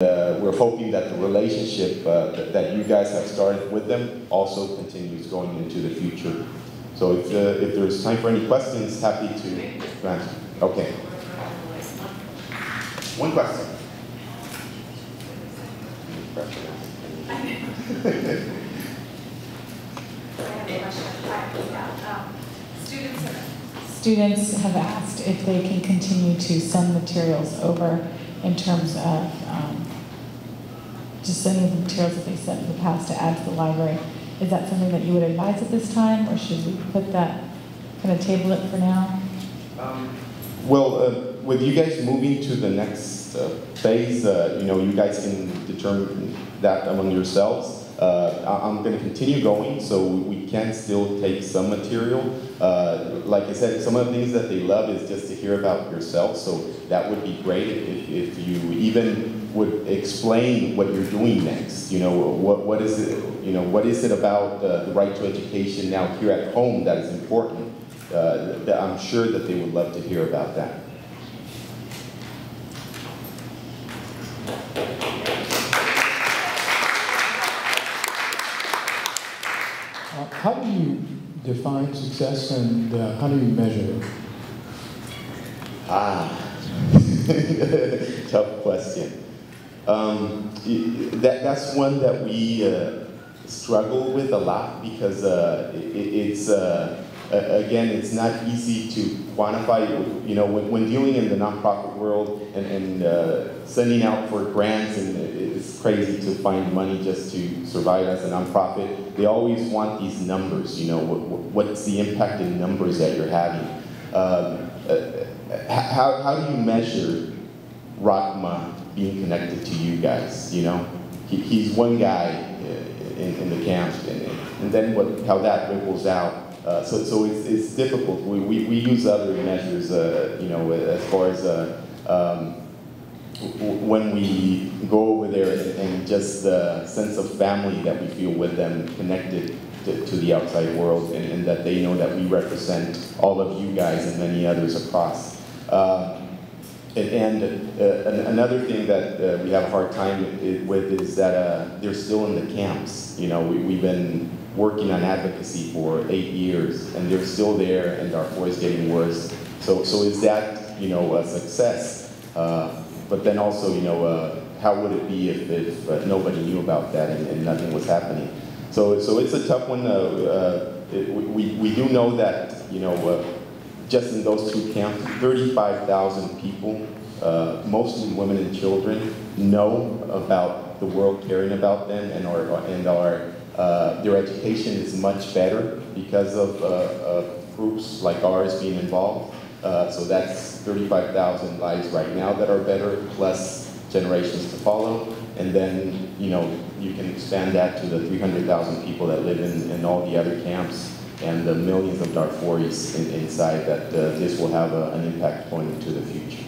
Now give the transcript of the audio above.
we're hoping that the relationship that you guys have started with them also continues going into the future. So if there's time for any questions, happy to answer. Okay. One question. Students have asked if they can continue to send materials over in terms of just sending the materials that they sent in the past to add to the library. Is that something that you would advise at this time, or should we put that, kind of table it for now? Well, with you guys moving to the next phase, you guys can determine that among yourselves. I'm going to continue going, so we can still take some material. Like I said, some of the things that they love is just to hear about yourself, so that would be great if you even would explain what you're doing next. What is it? What is it about the right to education now here at home that is important? That I'm sure that they would love to hear about that. How do you define success, and how do you measure it? Tough question. That's one that we struggle with a lot, because again, it's not easy to quantify. When dealing in the nonprofit world and sending out for grants, and it's crazy to find money just to survive as a nonprofit. They always want these numbers. What's the impact in numbers that you're having? How do you measure Rahma being connected to you guys? He's one guy in the camp, and then how that ripples out. So it's difficult. We use other measures, as far as when we go over there, and just the sense of family that we feel with them, connected to the outside world, and that they know that we represent all of you guys and many others across. Another thing that we have a hard time with is that they're still in the camps. We've been working on advocacy for 8 years, and they're still there, and Darfur is getting worse. So is that a success? But then also, how would it be if nobody knew about that and nothing was happening? So it's a tough one. We do know that just in those two camps, 35,000 people, mostly women and children, know about the world, caring about them, and their education is much better because of groups like ours being involved. So that's 35,000 lives right now that are better, plus generations to follow. And then, you can expand that to the 300,000 people that live in all the other camps, and the millions of Darfuris inside, that this will have an impact going into the future.